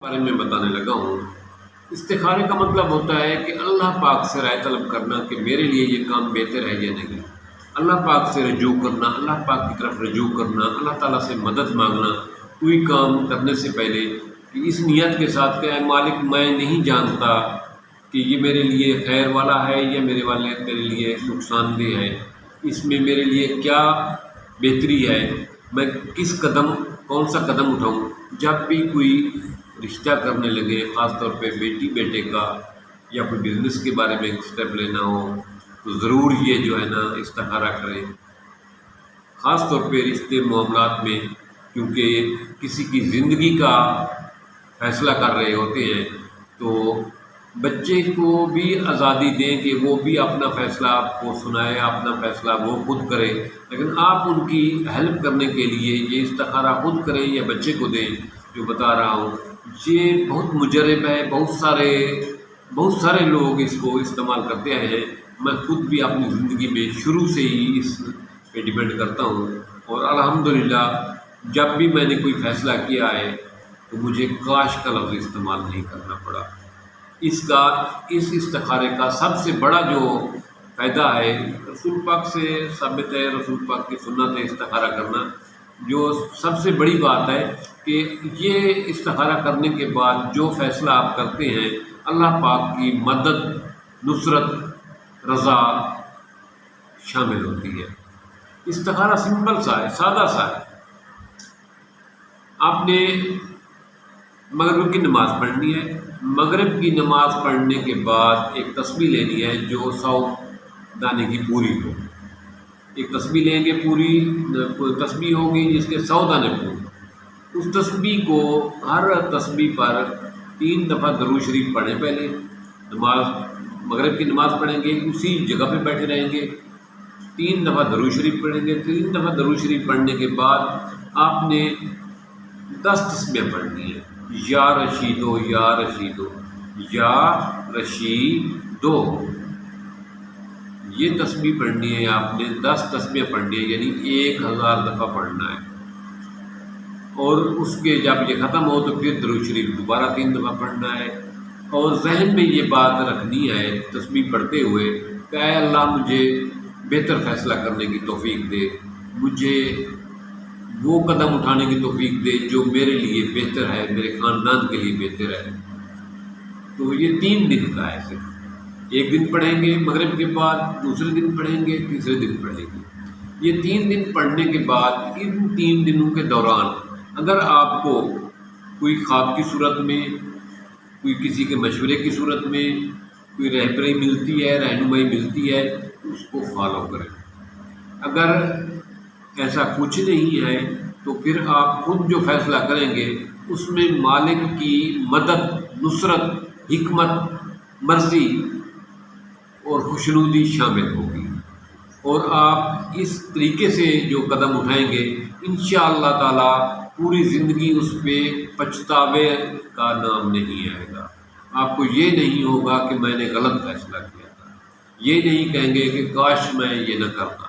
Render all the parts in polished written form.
بارے میں بتانے لگا ہوں۔ استخارے کا مطلب ہوتا ہے کہ اللہ پاک سے رائے طلب کرنا کہ میرے لیے یہ کام بہتر ہے یا نہیں۔ اللہ پاک سے رجوع کرنا، اللہ پاک کی طرف رجوع کرنا، اللہ تعالیٰ سے مدد مانگنا کوئی کام کرنے سے پہلے کہ اس نیت کے ساتھ کہ اے مالک میں نہیں جانتا کہ یہ میرے لیے خیر والا ہے یا میرے لیے نقصان دہ ہے، اس میں میرے لیے کیا بہتری ہے، میں کون سا قدم اٹھاؤں۔ جب بھی کوئی رشتہ کرنے لگے، خاص طور پہ بیٹی بیٹے کا یا کوئی بزنس کے بارے میں اسٹیپ لینا ہو تو ضرور یہ جو ہے نا استخارہ کریں، خاص طور پہ رشتے معاملات میں، کیونکہ کسی کی زندگی کا فیصلہ کر رہے ہوتے ہیں تو بچے کو بھی آزادی دیں کہ وہ بھی اپنا فیصلہ آپ کو سنائے، اپنا فیصلہ وہ خود کرے، لیکن آپ ان کی ہیلپ کرنے کے لیے یہ استخارہ خود کریں یا بچے کو دیں۔ جو بتا رہا ہوں یہ بہت مجرب ہے، بہت سارے لوگ اس کو استعمال کرتے آئے ہیں۔ میں خود بھی اپنی زندگی میں شروع سے ہی اس پہ ڈیپینڈ کرتا ہوں، اور الحمدللہ جب بھی میں نے کوئی فیصلہ کیا ہے تو مجھے کاش کا لفظ استعمال نہیں کرنا پڑا۔ اس استخارے کا سب سے بڑا جو فائدہ ہے رسول پاک سے ثابت ہے، رسول پاک کی سنت ہے استخارہ کرنا۔ جو سب سے بڑی بات ہے کہ یہ استخارہ کرنے کے بعد جو فیصلہ آپ کرتے ہیں اللہ پاک کی مدد، نصرت، رضا شامل ہوتی ہے۔ استخارہ سمپل سا ہے، سادہ سا ہے۔ آپ نے مغرب کی نماز پڑھنی ہے، مغرب کی نماز پڑھنے کے بعد ایک تسبیح لینی ہے جو 100 دانے کی پوری ہو۔ ایک تسبیح لیں گے، پوری تسبیح ہوگی جس کے 100 دانے پورے۔ اس تسبیح کو ہر تسبیح پر 3 دفعہ درود شریف پڑھیں۔ پہلے مغرب کی نماز پڑھیں گے، اسی جگہ پہ بیٹھے رہیں گے، 3 دفعہ درود شریف پڑھیں گے۔ 3 دفعہ درود شریف پڑھنے کے بعد آپ نے 10 تسبیح پڑھنی ہے۔ یا رشیدو یا رشیدو یا رشیدو، یہ تسبیح پڑھنی ہے آپ نے، 10 تسبیح پڑھنی ہے، یعنی 1000 دفعہ پڑھنا ہے۔ اور اس کے جب یہ ختم ہو تو پھر درود شریف دوبارہ 3 دفعہ پڑھنا ہے، اور ذہن میں یہ بات رکھنی ہے تسبیح پڑھتے ہوئے کہ اے اللہ مجھے بہتر فیصلہ کرنے کی توفیق دے، مجھے وہ قدم اٹھانے کی توفیق دے جو میرے لیے بہتر ہے، میرے خاندان کے لیے بہتر ہے۔ تو یہ 3 دن کا ہے، صرف ایک دن پڑھیں گے مغرب کے بعد، دوسرے دن پڑھیں گے، تیسرے دن پڑھیں گے۔ یہ 3 دن پڑھنے کے بعد ان 3 دنوں کے دوران اگر آپ کو کوئی خواب کی صورت میں، کوئی کسی کے مشورے کی صورت میں کوئی رہبری ملتی ہے، رہنمائی ملتی ہے تو اس کو فالو کریں۔ اگر ایسا کچھ نہیں ہے تو پھر آپ خود جو فیصلہ کریں گے اس میں مالک کی مدد، نصرت، حکمت، مرضی اور خوشنودی شامل ہوگی، اور آپ اس طریقے سے جو قدم اٹھائیں گے انشاءاللہ تعالی پوری زندگی اس پہ پچھتاوے کا نام نہیں آئے گا۔ آپ کو یہ نہیں ہوگا کہ میں نے غلط فیصلہ کیا تھا، یہ نہیں کہیں گے کہ کاش میں یہ نہ کرتا،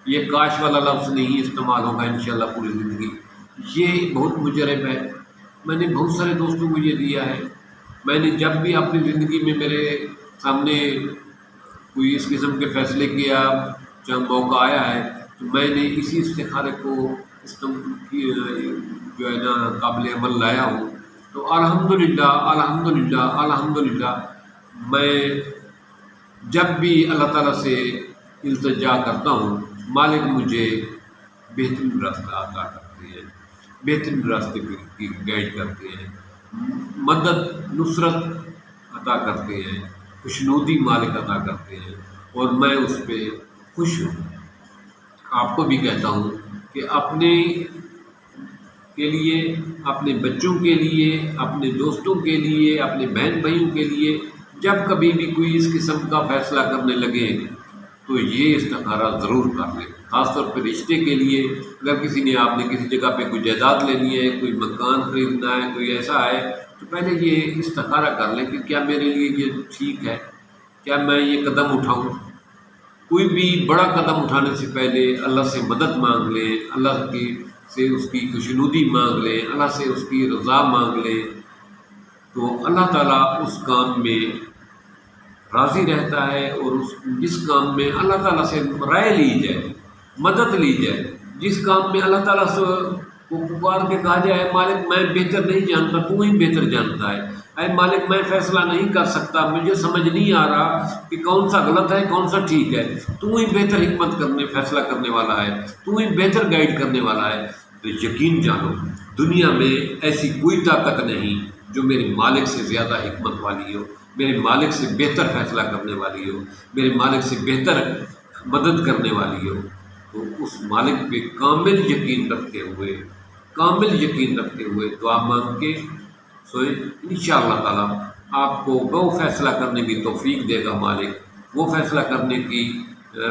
یہ کاش والا لفظ نہیں استعمال ہوگا انشاءاللہ پوری زندگی۔ یہ بہت مجرب ہے، میں نے بہت سارے دوستوں کو یہ دیا ہے۔ میں نے جب بھی اپنی زندگی میں میرے سامنے کوئی اس قسم کے فیصلے کیا، جب موقع آیا ہے تو میں نے اسی استخارے کو جو ہے نا قابل عمل لایا ہوں۔ تو الحمدللہ میں جب بھی اللہ تعالیٰ سے التجا کرتا ہوں مالک مجھے بہترین راستہ عطا کرتے ہیں، بہترین راستے کی گائیڈ کرتے ہیں، مدد، نصرت عطا کرتے ہیں، خوشنودی مالک عطا کرتے ہیں، اور میں اس پہ خوش ہوں۔ آپ کو بھی کہتا ہوں کہ اپنے کے لیے، اپنے بچوں کے لیے، اپنے دوستوں کے لیے، اپنے بہن بھائیوں کے لیے جب کبھی بھی کوئی اس قسم کا فیصلہ کرنے لگے تو یہ استخارہ ضرور کر لیں۔ خاص طور پہ رشتے کے لیے، اگر آپ نے کسی جگہ پہ کوئی جائیداد لینی ہے، کوئی مکان خریدنا ہے، کوئی ایسا ہے تو پہلے یہ استخارہ کر لیں کہ کیا میرے لیے یہ ٹھیک ہے، کیا میں یہ قدم اٹھاؤں۔ کوئی بھی بڑا قدم اٹھانے سے پہلے اللہ سے مدد مانگ لیں، اللہ سے اس کی خوشنودی مانگ لیں، اللہ سے اس کی رضا مانگ لیں، تو اللہ تعالیٰ اس کام میں راضی رہتا ہے، اور جس کام میں اللہ تعالیٰ سے رائے لی جائے، مدد لی جائے، جس کام میں اللہ تعالیٰ سے کو پکار کے کہا جائے مالک میں بہتر نہیں جانتا، تو ہی بہتر جانتا ہے، اے مالک میں فیصلہ نہیں کر سکتا، مجھے سمجھ نہیں آ رہا کہ کون سا غلط ہے کون سا ٹھیک ہے، تو ہی بہتر حکمت کرنے فیصلہ کرنے والا ہے، تو ہی بہتر گائیڈ کرنے والا ہے، تو یقین جانو دنیا میں ایسی کوئی طاقت نہیں جو میرے مالک سے زیادہ حکمت والی ہو، میرے مالک سے بہتر فیصلہ کرنے والی ہو، میرے مالک سے بہتر مدد کرنے والی ہو۔ تو اس مالک پہ کامل یقین رکھتے ہوئے دعا مانگ کے سوئے، انشاءاللہ تعالیٰ آپ کو وہ فیصلہ کرنے کی توفیق دے گا مالک، وہ فیصلہ کرنے کی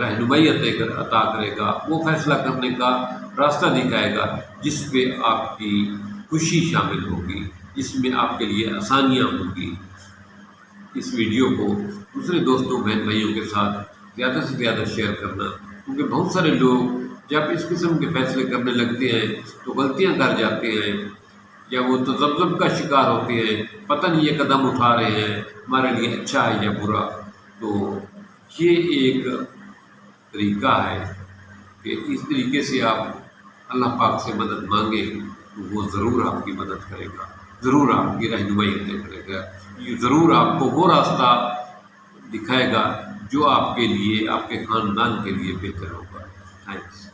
رہنمائی عطا کرے گا، وہ فیصلہ کرنے کا راستہ دکھائے گا جس پہ آپ کی خوشی شامل ہوگی، جس میں آپ کے لیے آسانیاں ہوں گی۔ اس ویڈیو کو دوسرے دوستوں بہن بھائیوں کے ساتھ زیادہ سے زیادہ شیئر کرنا، کیونکہ بہت سارے لوگ جب اس قسم کے فیصلے کرنے لگتے ہیں تو غلطیاں کر جاتے ہیں، یا وہ تذبذب کا شکار ہوتے ہیں، پتہ نہیں یہ قدم اٹھا رہے ہیں ہمارے لیے اچھا ہے یا برا۔ تو یہ ایک طریقہ ہے کہ اس طریقے سے آپ اللہ پاک سے مدد مانگیں تو وہ ضرور آپ کی مدد کرے گا، ضرور آپ کی رہنمائی کرے گا، یہ ضرور آپ کو وہ راستہ دکھائے گا جو آپ کے لیے، آپ کے خاندان کے لیے بہتر ہوگا۔ تھینکس۔